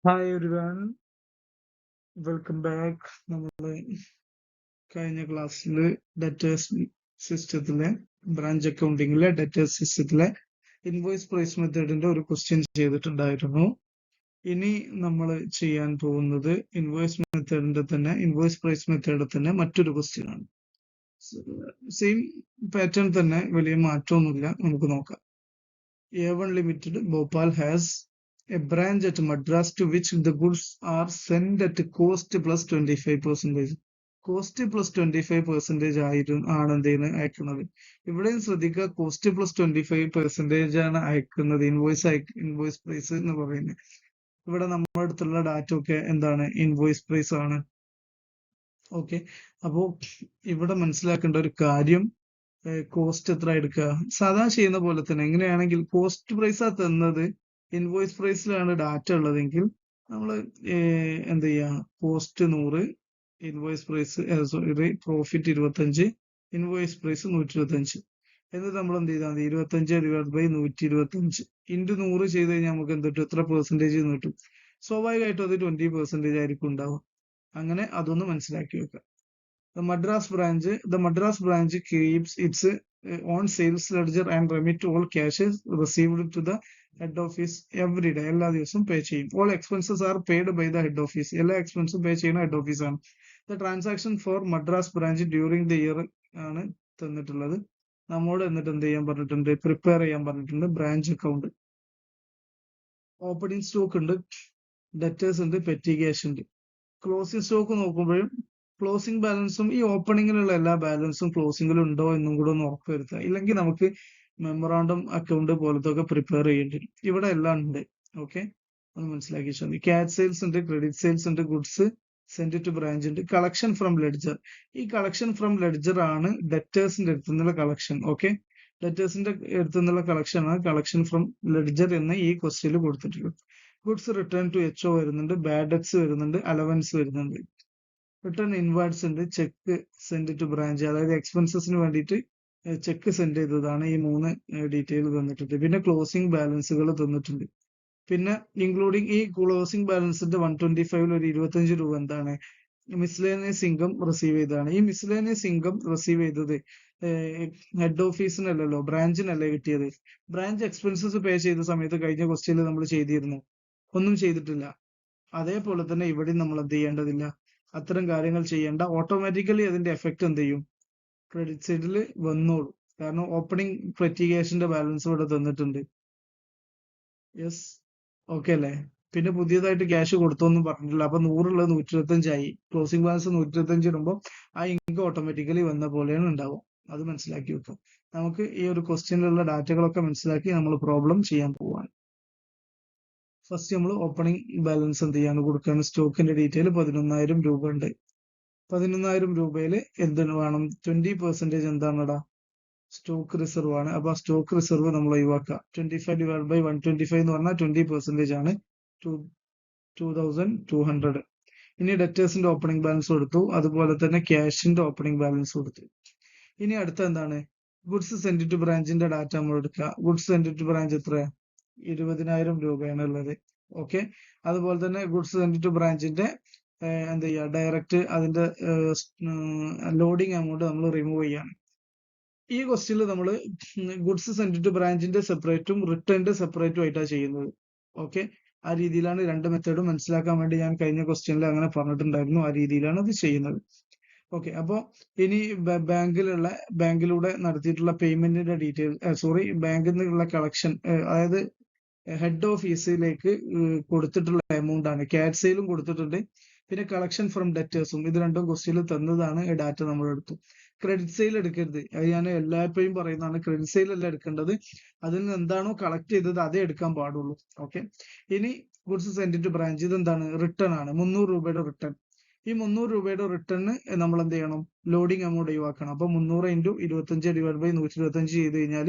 Hi everyone, welcome back. നമ്മൾ കഴിഞ്ഞ ക്ലാസ്സിൽ ഡെറ്റേഴ്സ് സിസ്റ്റത്തിലെ ബ്രാഞ്ച് അക്കൗണ്ടിങ്ങിലെ ഡെറ്റേഴ്സ് സിസ്റ്റത്തിലെ ഇൻവോയ്സ് പ്രൈസ് മെത്തേഡിന്റെ ഒരു ക്വസ്റ്റ്യൻ ചെയ്തിട്ടുണ്ടായിരുന്നു. ഇനി നമ്മൾ ചെയ്യാൻ പോകുന്നത് ഇൻവോയ്സ് പ്രൈസ് മെത്തേഡിൽ തന്നെ മറ്റൊരു ക്വസ്റ്റ്യൻ ആണ്. സെയിം പാറ്റേൺ തന്നെ, വലിയ മാറ്റമൊന്നുമില്ല. നമുക്ക് നോക്കാം. A1 Limited, Bhopal has a branch at Madras to which the goods are sent at cost plus 25%. Cost plus 25% ആണ് എന്തെയ്യുന്നത്, അയക്കുന്നത്. ഇവിടെയും ശ്രദ്ധിക്കുക, കോസ്റ്റ് പ്ലസ് 25% ആണ് അയക്കുന്നത്. ഇൻവോയ്സ് പ്രൈസ് എന്ന് പറയുന്നത്. ഇവിടെ നമ്മുടെ അടുത്തുള്ള ഡാറ്റ ഒക്കെ എന്താണ്, ഇൻവോയ്സ് പ്രൈസ് ആണ്. ഓക്കെ, അപ്പോ ഇവിടെ മനസ്സിലാക്കേണ്ട ഒരു കാര്യം, കോസ്റ്റ് എത്ര എടുക്കുക, സാധാ ചെയ്യുന്ന പോലെ തന്നെ. എങ്ങനെയാണെങ്കിൽ കോസ്റ്റ് പ്രൈസാ തന്നത്, ഇൻവോയ്സ് പ്രൈസിലാണ് ഡാറ്റ ഉള്ളതെങ്കിൽ നമ്മൾ എന്ത് ചെയ്യാ, cost 100, invoice price profit 25, invoice price 125. എന്നിട്ട് നമ്മൾ എന്ത് ചെയ്താൽ മതി, 25/125 ഇൻറ്റു 100 ചെയ്ത് കഴിഞ്ഞാൽ നമുക്ക് എന്ത് കിട്ടും, എത്ര പെർസെൻറ്റേജ് കിട്ടും. സ്വാഭാവികമായിട്ടും അത് 20% ആയിരിക്കും ഉണ്ടാവും. അങ്ങനെ അതൊന്ന് മനസ്സിലാക്കി വെക്കാം. The Madras branch keeps its own sales ledger and remit all cashes received to the head office every day. എല്ലാ ദിവസവും പേ ചെയ്യും. All expenses are paid by the head office. എല്ലാ എക്സ്പെൻസും പേ ചെയ്യുന്ന ഹെഡ് ഓഫീസ് ആണ്. The transaction for Madras branch during the year ആണ് തന്നിട്ടുള്ളത്. നമ്മോട് എന്നിട്ട് എന്ത് ചെയ്യാൻ പറഞ്ഞിട്ടുണ്ട്, പ്രിപ്പയർ ചെയ്യാൻ പറഞ്ഞിട്ടുണ്ട് ബ്രാഞ്ച് അക്കൗണ്ട്. ഓപ്പണിംഗ് സ്റ്റോക്ക് ഉണ്ട്, ഡെറ്റേഴ്സ് ഉണ്ട്, പെറ്റി ക്യാഷ് ഉണ്ട്. ക്ലോസിംഗ് സ്റ്റോക്ക് നോക്കുമ്പോഴും ക്ലോസിംഗ് ബാലൻസും ഈ ഓപ്പണിങ്ങിലുള്ള എല്ലാ ബാലൻസും ക്ലോസിംഗിലും ഉണ്ടോ എന്നും കൂടെ ഒന്ന് ഉറപ്പുവരുത്തുക. ഇല്ലെങ്കിൽ നമുക്ക് മെമ്മറാണ്ടം അക്കൗണ്ട് പോലത്തെ ഒക്കെ പ്രിപ്പയർ ചെയ്യേണ്ടി വരും. ഇവിടെ എല്ലാം ഉണ്ട്. ഓക്കെ, ഒന്ന് മനസ്സിലാക്കി വെച്ചാൽ. ക്യാഷ് സെയിൽസ് ഉണ്ട്, ക്രെഡിറ്റ് സെയിൽസ് ഉണ്ട്, ഗുഡ്സ് സെൻഡ് ടു ബ്രാഞ്ച് ഉണ്ട്, കളക്ഷൻ ഫ്രം ലെഡ്ജർ. ഈ കളക്ഷൻ ഫ്രം ലെഡ്ജർ ആണ് ഡെറ്റേഴ്സിന്റെ അടുത്ത് നിന്നുള്ള കളക്ഷൻ. ഓക്കെ, ഡെറ്റേഴ്സിന്റെ അടുത്ത് നിന്നുള്ള കളക്ഷൻ ആണ് കളക്ഷൻ ഫ്രം ലെഡ്ജർ എന്ന് ഈ ക്വസ്റ്റ്യനിൽ കൊടുത്തിട്ടുള്ളത്. ഗുഡ്സ് റിട്ടേൺ ടു HO വരുന്നുണ്ട്, ബാഡ് ഡെറ്റ്സ് വരുന്നുണ്ട്, അലവൻസ് വരുന്നുണ്ട്. റിട്ടേൺ ഇൻവാർഡ്സ് ഉണ്ട്, ചെക്ക് സെൻഡ് ടു ബ്രാഞ്ച്, അതായത് എക്സ്പെൻസസിന് വേണ്ടിയിട്ട് ചെക്ക് സെൻഡ് ചെയ്തതാണ്. ഈ 3 ഡീറ്റെയിൽ തന്നിട്ടുണ്ട്. പിന്നെ ക്ലോസിംഗ് ബാലൻസുകൾ തന്നിട്ടുണ്ട്. പിന്നെ ഇൻക്ലൂഡിങ് ഈ ക്ലോസിംഗ് ബാലൻസിന്റെ 125 ഒരു 25 രൂപ എന്താണ്, മിസ്ലേനിയസ് ഇൻകം റിസീവ് ചെയ്തതാണ്. ഈ മിസ്ലേനിയസ് ഇൻകം റിസീവ് ചെയ്തത് ഹെഡ് ഓഫീസിനല്ലല്ലോ, ബ്രാഞ്ചിനല്ലേ കിട്ടിയത്. ബ്രാഞ്ച് എക്സ്പെൻസസ് പേ ചെയ്ത സമയത്ത് കഴിഞ്ഞ ക്വസ്റ്റ്യനിൽ നമ്മൾ ചെയ്തിരുന്നു, ഒന്നും ചെയ്തിട്ടില്ല. അതേപോലെ തന്നെ ഇവിടെ നമ്മൾ എന്ത് ചെയ്യേണ്ടതില്ല, അത്തരം കാര്യങ്ങൾ ചെയ്യേണ്ട. ഓട്ടോമാറ്റിക്കലി അതിന്റെ എഫക്ട് എന്ത് ചെയ്യും, ക്രെഡിറ്റ് സൈഡിൽ വന്നോളൂ. കാരണം ഓപ്പണിംഗ് പെറ്റിഗേഷന്റെ ബാലൻസ് ഇവിടെ തന്നിട്ടുണ്ട്. യെസ്, ഓക്കെ അല്ലേ. പിന്നെ പുതിയതായിട്ട് ക്യാഷ് കൊടുത്തൊന്നും പറഞ്ഞിട്ടില്ല. അപ്പൊ 100 ഉള്ളത് 125 ആയി. ക്ലോസിംഗ് ബാലൻസ് 125 ഇടുമ്പോൾ ആ ഇൻകം ഓട്ടോമാറ്റിക്കലി വന്ന പോലെയാണ് ഉണ്ടാവും. അത് മനസ്സിലാക്കി വെക്കും. നമുക്ക് ഈ ഒരു ക്വസ്റ്റ്യനിലുള്ള ഡാറ്റകളൊക്കെ മനസ്സിലാക്കി നമ്മൾ പ്രോബ്ലം ചെയ്യാൻ പോവാണ്. ഫസ്റ്റ് നമ്മൾ ഓപ്പണിംഗ് ബാലൻസ് എന്ത് ചെയ്യാണ് കൊടുക്കുകയാണ്. സ്റ്റോക്കിന്റെ ഡീറ്റെയിൽ 11,000 രൂപ ഉണ്ട്. 11,000 രൂപയിൽ എന്തിനു വേണം, 20% എന്താണടാ, സ്റ്റോക്ക് റിസർവ് ആണ്. അപ്പൊ ആ സ്റ്റോക്ക് റിസർവ് നമ്മൾ ഒഴിവാക്കുക. 25/125 എന്ന് പറഞ്ഞാൽ 20% ആണ്, 2,200. ഇനി ഡെറ്റേഴ്സിന്റെ ഓപ്പണിംഗ് ബാലൻസ് കൊടുത്തു, അതുപോലെ തന്നെ ക്യാഷിന്റെ ഓപ്പണിംഗ് ബാലൻസ് കൊടുത്തു. ഇനി അടുത്ത എന്താണ്, ഗുഡ്സ് സെൻഡ് ടു ബ്രാഞ്ചിന്റെ ഡാറ്റ നമ്മൾ എടുക്കുക. ഗുഡ്സ് സെൻഡ് ടു ബ്രാഞ്ച് എത്ര, 20,000 രൂപയാണ് ഉള്ളത്. ഓക്കെ, അതുപോലെ തന്നെ ഗുഡ്സ് സെൻഡ് ടു ബ്രാഞ്ചിന്റെ എന്ത് ചെയ്യുക, ഡയറക്റ്റ് അതിന്റെ ലോഡിംഗ് എമൗണ്ട് നമ്മൾ റിമൂവ് ചെയ്യാണ്. ഈ ക്വസ്റ്റ്യനിൽ നമ്മൾ ഗുഡ്സ് സെൻഡ് ടു ബ്രാഞ്ചിന്റെ സെപ്പറേറ്റും റിട്ടേണിന്റെ സെപ്പറേറ്റും ആയിട്ടാണ് ചെയ്യുന്നത്. ഓക്കെ, ആ രീതിയിലാണ് രണ്ട് മെത്തേഡും മനസ്സിലാക്കാൻ വേണ്ടി ഞാൻ കഴിഞ്ഞ ക്വസ്റ്റ്യനിൽ അങ്ങനെ പറഞ്ഞിട്ടുണ്ടായിരുന്നു. ആ രീതിയിലാണ് ഇത് ചെയ്യുന്നത്. ഓക്കെ, അപ്പോ ഇനി ബാങ്കിലൂടെ നടത്തിയിട്ടുള്ള പേയ്മെന്റിന്റെ ഡീറ്റെയിൽ, ബാങ്കിൽ നിന്നുള്ള കളക്ഷൻ, അതായത് ഹെഡ് ഓഫീസിലേക്ക് കൊടുത്തിട്ടുള്ള എമൗണ്ട് ആണ്. ക്യാഷ് സെയിലും കൊടുത്തിട്ടുണ്ട്, പിന്നെ കളക്ഷൻ ഫ്രം ഡെറ്റേഴ്സും. ഇത് രണ്ടും ക്വസ്റ്റ്യനിൽ തന്നതാണ്. ഡാറ്റ നമ്മൾ എടുത്തു. ക്രെഡിറ്റ് സെയിൽ എടുക്കരുത്, അത് ഞാൻ എല്ലായ്പ്പോഴും പറയുന്നതാണ്. ക്രെഡിറ്റ് സെയിൽ അല്ല എടുക്കേണ്ടത്, അതിൽ നിന്ന് എന്താണോ കളക്ട് ചെയ്തത് അതേ എടുക്കാൻ പാടുള്ളൂ. ഓക്കെ, ഇനി ഗുഡ്സ് സെൻഡ് ടു ബ്രാഞ്ച്, ഇതെന്താണ്, റിട്ടേൺ ആണ്, 300 രൂപയുടെ റിട്ടേൺ. ഈ 300 രൂപയുടെ റിട്ടേണിന് നമ്മൾ എന്ത് ചെയ്യണം, ലോഡിംഗ് എമൗണ്ട് ഒഴിവാക്കണം. അപ്പൊ 300 × 25/125 ചെയ്ത് കഴിഞ്ഞാൽ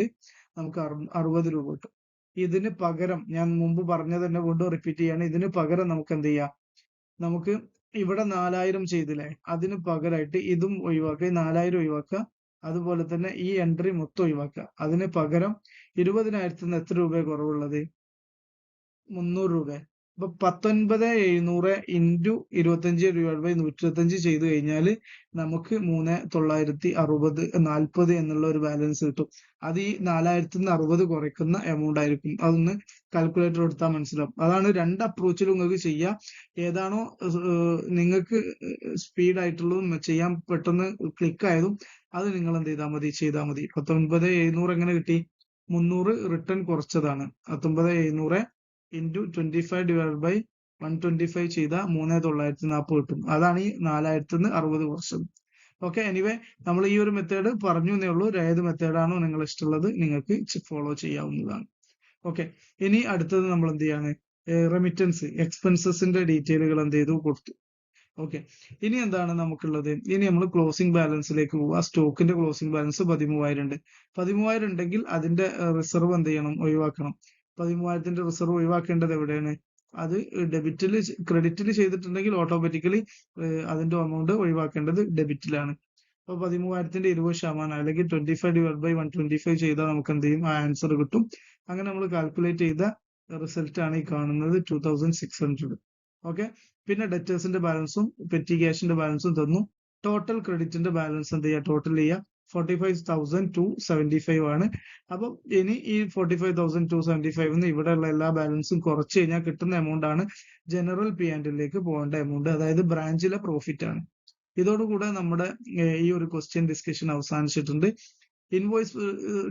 നമുക്ക് 60 രൂപ കിട്ടും. ഇതിന് പകരം ഞാൻ മുമ്പ് പറഞ്ഞത് തന്നെ കൊണ്ട് റിപ്പീറ്റ് ചെയ്യാണ്. ഇതിന് പകരം നമുക്ക് എന്ത് ചെയ്യാം, നമുക്ക് ഇവിടെ 4,000 ചെയ്തില്ലേ, അതിന് പകരമായിട്ട് ഇതും ഒഴിവാക്കുക, 4,000 ഒഴിവാക്കുക, അതുപോലെ തന്നെ ഈ എൻട്രി മൊത്തം ഒഴിവാക്കുക. അതിന് പകരം 20,000 എത്ര രൂപ കുറവുള്ളത്, 300 രൂപ. അപ്പൊ 19,700 ഇൻറ്റു 25/125 ചെയ്ത് കഴിഞ്ഞാൽ നമുക്ക് 3,940 എന്നുള്ള ഒരു ബാലൻസ് കിട്ടും. അത് ഈ 4,060 കുറയ്ക്കുന്ന എമൗണ്ട് ആയിരിക്കും. അതൊന്ന് കാൽക്കുലേറ്റർ എടുത്താൽ മനസ്സിലാവും. അതാണ് രണ്ട് അപ്രോച്ചിലും നിങ്ങൾക്ക് ചെയ്യാം. ഏതാണോ നിങ്ങൾക്ക് സ്പീഡ് ആയിട്ടുള്ളതും ചെയ്യാൻ പെട്ടെന്ന് ക്ലിക്ക് ആയതും അത് നിങ്ങൾ എന്ത് ചെയ്താൽ മതി. 19,700 എങ്ങനെ കിട്ടി? 300 റിട്ടേൺ കുറച്ചതാണ്. 19,700 ഇൻറ്റു 25/125 ചെയ്ത 3,940 കിട്ടും. അതാണ് ഈ 4,060 കുറച്ചത്. ഓക്കെ, എനിവേ നമ്മൾ ഈ ഒരു മെത്തേഡ് പറഞ്ഞു എന്നേ ഉള്ളൂ. ഏത് മെത്തേഡാണോ നിങ്ങൾ ഇഷ്ടമുള്ളത് നിങ്ങൾക്ക് ഫോളോ ചെയ്യാവുന്നതാണ്. ഓക്കെ, ഇനി അടുത്തത് നമ്മൾ എന്ത് ചെയ്യാണ്? റെമിറ്റൻസ് എക്സ്പെൻസസിന്റെ ഡീറ്റെയിലുകൾ എന്ത് ചെയ്തു കൊടുത്തു. ഓക്കെ, ഇനി എന്താണ് നമുക്കുള്ളത്? ഇനി നമ്മൾ ക്ലോസിംഗ് ബാലൻസിലേക്ക് പോവുക. സ്റ്റോക്കിന്റെ ക്ലോസിംഗ് ബാലൻസ് 13,000 ഉണ്ട്. 13,000 ഉണ്ടെങ്കിൽ അതിന്റെ റിസർവ് എന്ത് ചെയ്യണം? ഒഴിവാക്കണം. 13,000ന്റെ റിസർവ് ഒഴിവാക്കേണ്ടത് എവിടെയാണ്? അത് ക്രെഡിറ്റിൽ ചെയ്തിട്ടുണ്ടെങ്കിൽ ഓട്ടോമാറ്റിക്കലി അതിന്റെ എമൗണ്ട് ഒഴിവാക്കേണ്ടത് ഡെബിറ്റിലാണ്. അപ്പൊ 13,000ന്റെ 20% അല്ലെങ്കിൽ 25/125 ചെയ്താൽ നമുക്ക് എന്ത് ചെയ്യും? ആ ആൻസർ കിട്ടും. അങ്ങനെ നമ്മൾ കാൽക്കുലേറ്റ് ചെയ്ത റിസൾട്ട് ആണ് ഈ കാണുന്നത് 2,600. ഓക്കെ, പിന്നെ ഡെറ്റേഴ്സിന്റെ ബാലൻസും പെറ്റി ക്യാഷിന്റെ ബാലൻസും തന്നു. ടോട്ടൽ ക്രെഡിറ്റിന്റെ ബാലൻസ് എന്ത് ചെയ്യുക? ടോട്ടൽ ചെയ്യുക. 45,275 ആണ്. അപ്പൊ ഇനി ഈ 45,275 ഇവിടെയുള്ള എല്ലാ ബാലൻസും കുറച്ച് കഴിഞ്ഞാൽ കിട്ടുന്ന എമൗണ്ട് ആണ് ജനറൽ P&L പോകേണ്ട എമൗണ്ട്, അതായത് ബ്രാഞ്ചിലെ പ്രോഫിറ്റ് ആണ്. ഇതോടുകൂടെ നമ്മുടെ ഈ ഒരു ക്വസ്റ്റ്യൻ ഡിസ്കഷൻ അവസാനിച്ചിട്ടുണ്ട്. ഇൻവോയ്സ്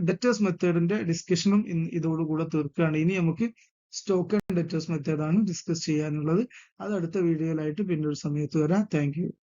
ഡെറ്റേഴ്സ് മെത്തേഡിന്റെ ഡിസ്കഷനും ഇതോടുകൂടെ തീർക്കുകയാണ്. ഇനി നമുക്ക് സ്റ്റോക്ക് ആൻഡ് ഡെറ്റേഴ്സ് മെത്തേഡാണ് ഡിസ്കസ് ചെയ്യാനുള്ളത്. അത് അടുത്ത വീഡിയോയിലായിട്ട് പിന്നെ ഒരു സമയത്ത് വരാം. Thank U.